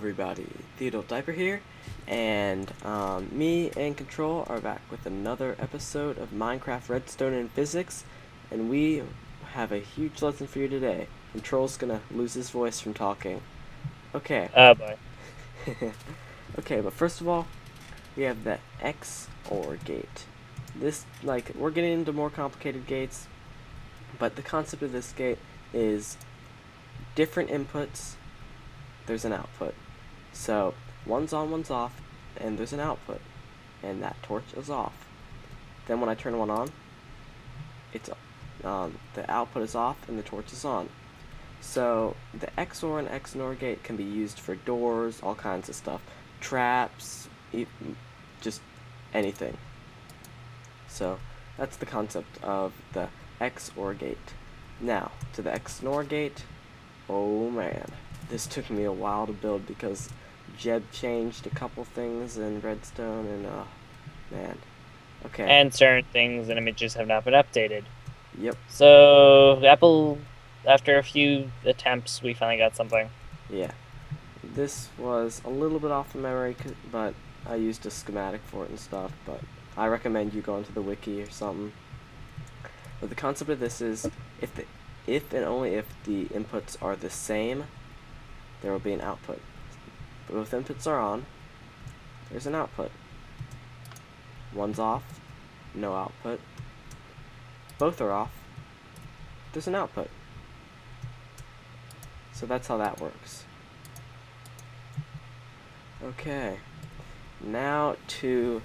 everybody, Theodore Diaper here, and me and Control are back with another episode of Minecraft Redstone and Physics, and we have a huge lesson for you today. Control's gonna lose his voice from talking. Okay. Oh boy. Okay, but first of all, we have the XOR gate. This, we're getting into more complicated gates, but the concept of this gate is different inputs, there's an output. So one's on, one's off, and there's an output, and that torch is off. Then when I turn one on, it's the output is off and the torch is on. So the XOR and XNOR gate can be used for doors, all kinds of stuff, traps, just anything. So that's the concept of the XOR gate. Now to the XNOR gate. Oh man, this took me a while to build because Jeb changed a couple things in Redstone and man. Okay. And certain things and images have not been updated. Yep. So Apple, after a few attempts, we finally got something. Yeah. This was a little bit off the memory, but I used a schematic for it and stuff, but I recommend you go into the wiki or something. But the concept of this is if and only if the inputs are the same, there will be an output. But if inputs are on, there's an output. One's off, no output. Both are off, there's an output. So that's how that works. Okay, now to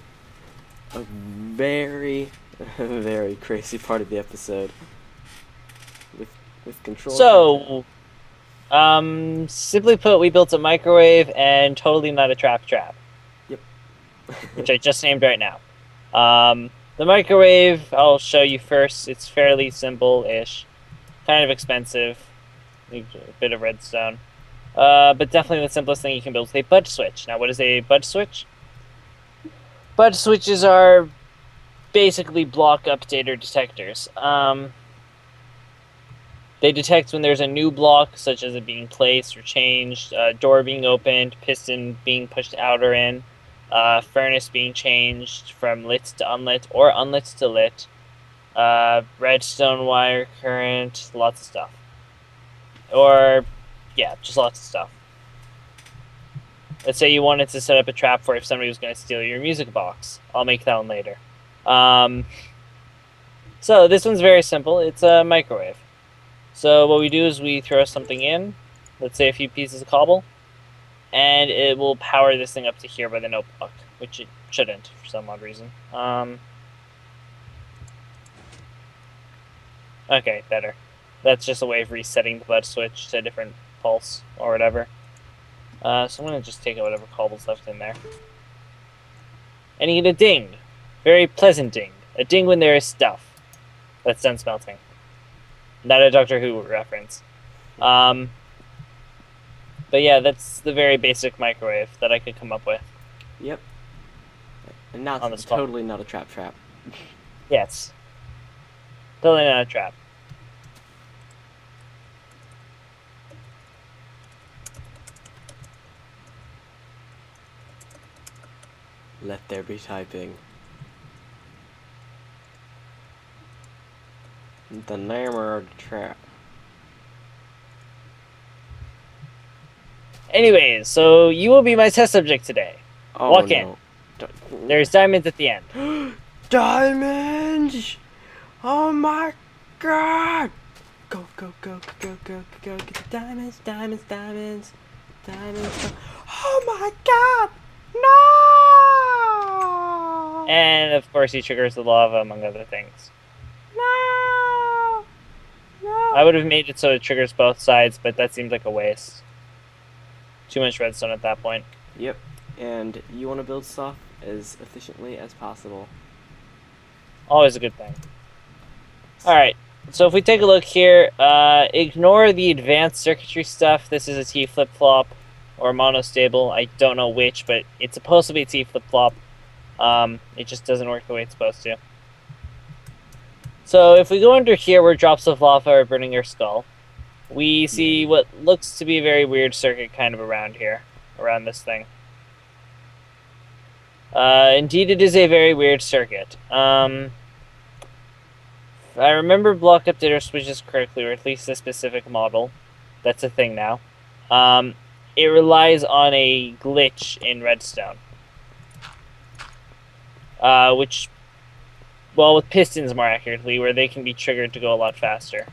a very, very crazy part of the episode. With Control. So, simply put, we built a microwave and totally not a trap. Yep. Which I just named right now. The microwave, I'll show you first. It's fairly simple-ish. Kind of expensive. Needs a bit of redstone. But definitely the simplest thing you can build is a budge switch. Now, what is a budge switch? Budge switches are basically block updater detectors. They detect when there's a new block, such as it being placed or changed, door being opened, piston being pushed out or in, furnace being changed from lit to unlit or unlit to lit, redstone wire current, lots of stuff. Or, yeah, just lots of stuff. Let's say you wanted to set up a trap for if somebody was going to steal your music box. I'll make that one later. So this one's very simple. It's a microwave. So what we do is we throw something in, let's say a few pieces of cobble, and it will power this thing up to here by the notebook, which it shouldn't for some odd reason. Okay, better. That's just a way of resetting the budge switch to a different pulse or whatever. So I'm going to just take out whatever cobble's left in there. And you get a ding. Very pleasant ding. A ding when there is stuff that's done smelting. Not a Doctor Who reference. But yeah, that's the very basic microwave that I could come up with. Yep. And now it's totally not a trap. Yes. Totally not a trap. Let there be typing. The name of the trap. Anyways, so you will be my test subject today. Oh, Walk no. in. There's diamonds at the end. Diamonds! Oh my god! Go, get the diamonds. Oh my god! No! And of course he triggers the lava, among other things. No! I would have made it so it triggers both sides, but that seems like a waste. Too much redstone at that point. Yep, and you want to build stuff as efficiently as possible. Always a good thing. Alright, so if we take a look here, ignore the advanced circuitry stuff. This is a T flip-flop, or monostable. I don't know which, but it's supposed to be a T flip-flop. It just doesn't work the way it's supposed to. So if we go under here where drops of lava are burning your skull, we see what looks to be a very weird circuit kind of around here. around this thing. Indeed, it is a very weird circuit. If I remember block updater switches correctly, or at least a specific model, that's a thing now. It relies on a glitch in RedStone. Which, well, with pistons more accurately, where they can be triggered to go a lot faster.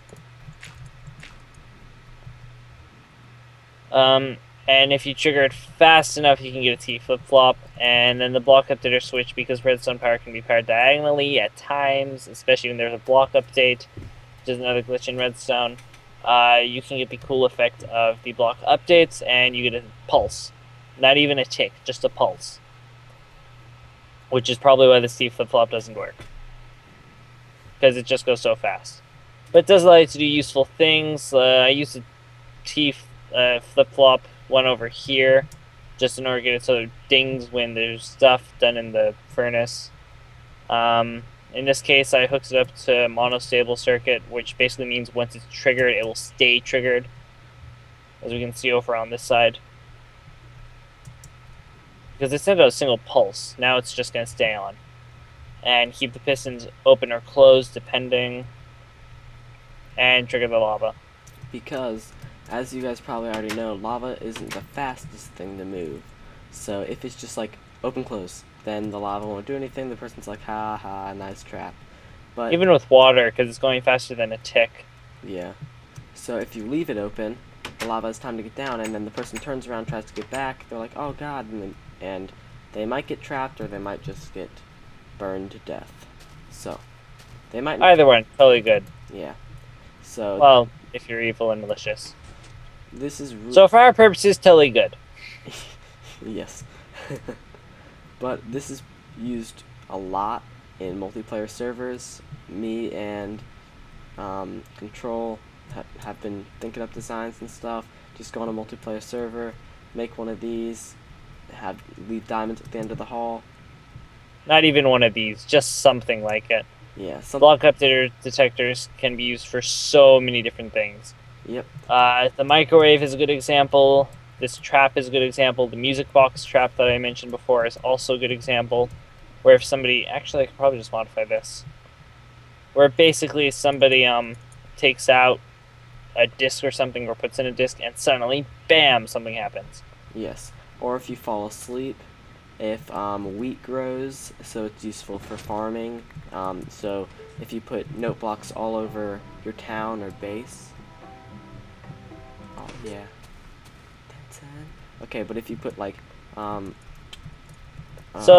And if you trigger it fast enough, you can get a T flip-flop, and then the block updater switch, because redstone power can be powered diagonally at times, especially when there's a block update, which is another glitch in redstone, you can get the cool effect of the block updates, and you get a pulse. Not even a tick, just a pulse. Which is probably why the T flip-flop doesn't work. Because it just goes so fast. But it does allow you to do useful things. I used a T flip-flop one over here, just in order to get it so it dings when there's stuff done in the furnace. In this case, I hooked it up to a monostable circuit, which basically means once it's triggered, it will stay triggered, as we can see over on this side. Because it sent out a single pulse, now it's just going to stay on. And keep the pistons open or closed, depending, and trigger the lava. Because, as you guys probably already know, lava isn't the fastest thing to move. So if it's just like open close, then the lava won't do anything. The person's like, ha ha, nice trap. But even with water, because it's going faster than a tick. Yeah. So if you leave it open, the lava has time to get down, and then the person turns around, tries to get back. They're like, oh god, and they might get trapped, or they might just get burned to death. So they might. Either one, totally good. Yeah. So. Well, if you're evil and malicious. This is. So for our purposes, totally good. Yes. But this is used a lot in multiplayer servers. Me and Control have been thinking up designs and stuff. Just go on a multiplayer server, make one of these, leave diamonds at the end of the hall. Not even one of these, just something like it. Yeah. Block updater detectors can be used for so many different things. Yep. The microwave is a good example. This trap is a good example. The music box trap that I mentioned before is also a good example. Where if somebody... Actually, I could probably just modify this. Where basically somebody takes out a disc or something, or puts in a disc, and suddenly, bam, something happens. Yes. Or if you fall asleep, if wheat grows, so it's useful for farming. So if you put note blocks all over your town or base. Oh, yeah. Okay, but if you put like so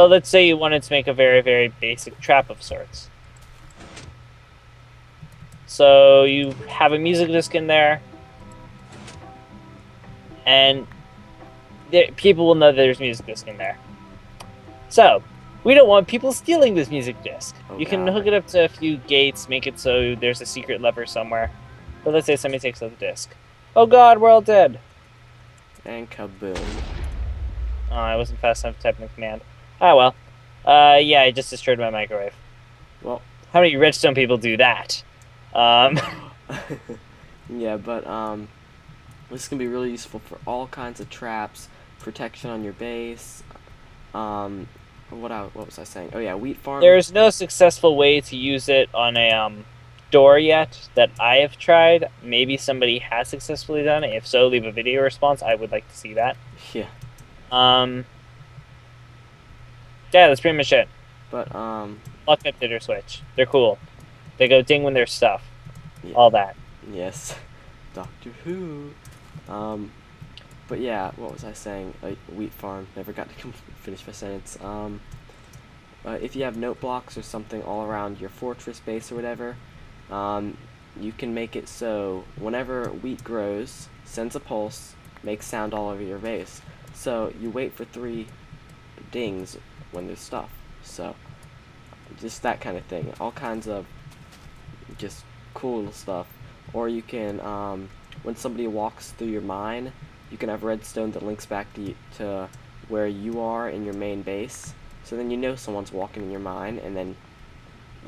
let's say you wanted to make a very, very basic trap of sorts. So you have a music disc in there, and people will know there's music disc in there. So we don't want people stealing this music disc. You can hook it up to a few gates, make it so there's a secret lever somewhere. But let's say somebody takes out the disc. Oh god, we're all dead. And kaboom. Oh, I wasn't fast enough to type in the command. Ah, well. Yeah, I just destroyed my microwave. Well. How many redstone people do that? Yeah, but, this can be really useful for all kinds of traps, protection on your base, what was I saying? Oh yeah, wheat farm. There's no successful way to use it on a, door yet that I have tried. Maybe somebody has successfully done it. If so, leave a video response. I would like to see that. Yeah. Yeah, that's pretty much it. But Block updater switch. They're cool. They go ding when there's stuff. Yeah. All that. Yes. Doctor Who. But yeah, what was I saying? Like wheat farm. Never got to finish my sentence. If you have note blocks or something all around your fortress base or whatever, you can make it so whenever wheat grows, sends a pulse, makes sound all over your base. So you wait for 3 dings when there's stuff. So just that kind of thing. All kinds of just cool stuff. Or you can, when somebody walks through your mine, you can have redstone that links back to where you are in your main base. So then you know someone's walking in your mine, and then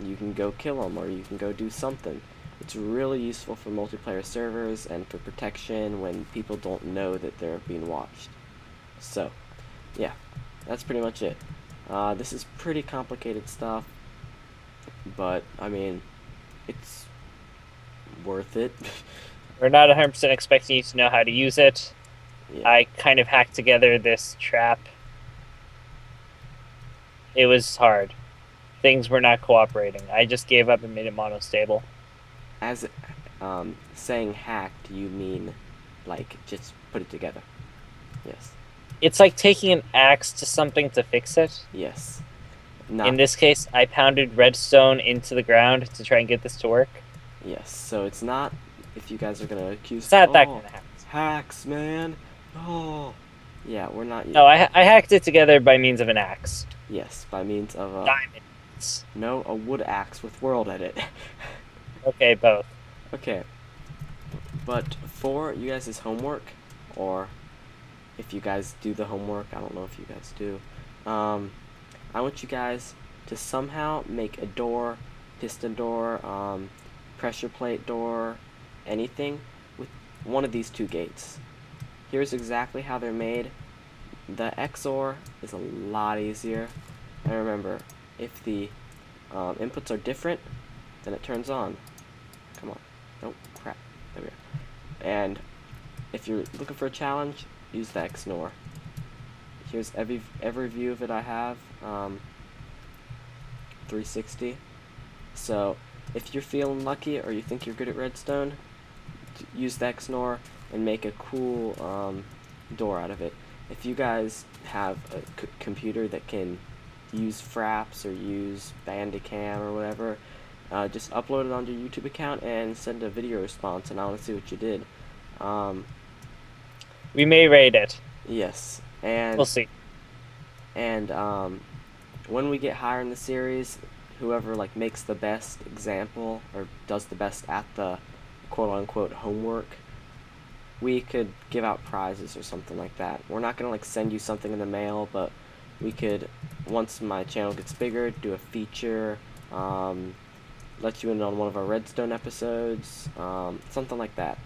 you can go kill them, or you can go do something. It's really useful for multiplayer servers and for protection when people don't know that they're being watched. So, yeah, that's pretty much it. This is pretty complicated stuff, but I mean, it's worth it. We're not 100% expecting you to know how to use it. Yeah. I kind of hacked together this trap. It was hard. Things were not cooperating. I just gave up and made it monostable. As saying hacked, you mean like just put it together? Yes. It's like taking an axe to something to fix it. Yes. In Not. this case, I pounded redstone into the ground to try and get this to work. Yes. So it's not. If you guys are gonna accuse. It's not that Oh, kind of hack. hacks, man. Oh. Yeah, we're not. No, I hacked it together by means of an axe. Yes, by means of a. Diamonds. No, a wood axe with world edit. Okay, both. Okay. But for you guys' homework, or if you guys do the homework, I don't know if you guys do. I want you guys to somehow make a door, piston door, pressure plate door, anything with one of these two gates. Here's exactly how they're made. The XOR is a lot easier. And remember, if the inputs are different, then it turns on. Come on. Oh, crap. There we go. And if you're looking for a challenge, use the XNOR. Here's every view of it I have, 360. So if you're feeling lucky or you think you're good at RedStone, use the XNOR and make a cool door out of it. If you guys have a computer that can use Fraps or use Bandicam or whatever, just upload it onto your YouTube account and send a video response, and I want to see what you did. We may raid it. Yes, and We'll see. And when we get higher in the series, whoever like makes the best example or does the best at the quote-unquote homework, we could give out prizes or something like that. We're not gonna like send you something in the mail, but we could, once my channel gets bigger, do a feature, let you in on one of our Redstone episodes, something like that.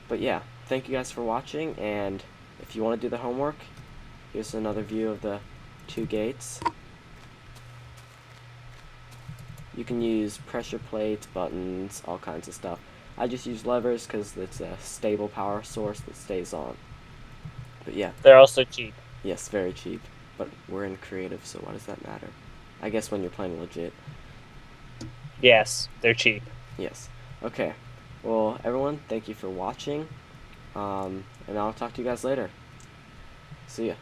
But yeah, thank you guys for watching, and if you want to do the homework, here's another view of the two gates. You can use pressure plates, buttons, all kinds of stuff. I just use levers because it's a stable power source that stays on. But yeah, They're also cheap. yes, very cheap. But we're in creative, so why does that matter? I guess when you're playing legit. Yes, they're cheap. Yes. Okay. Well, everyone, thank you for watching. And I'll talk to you guys later. See ya.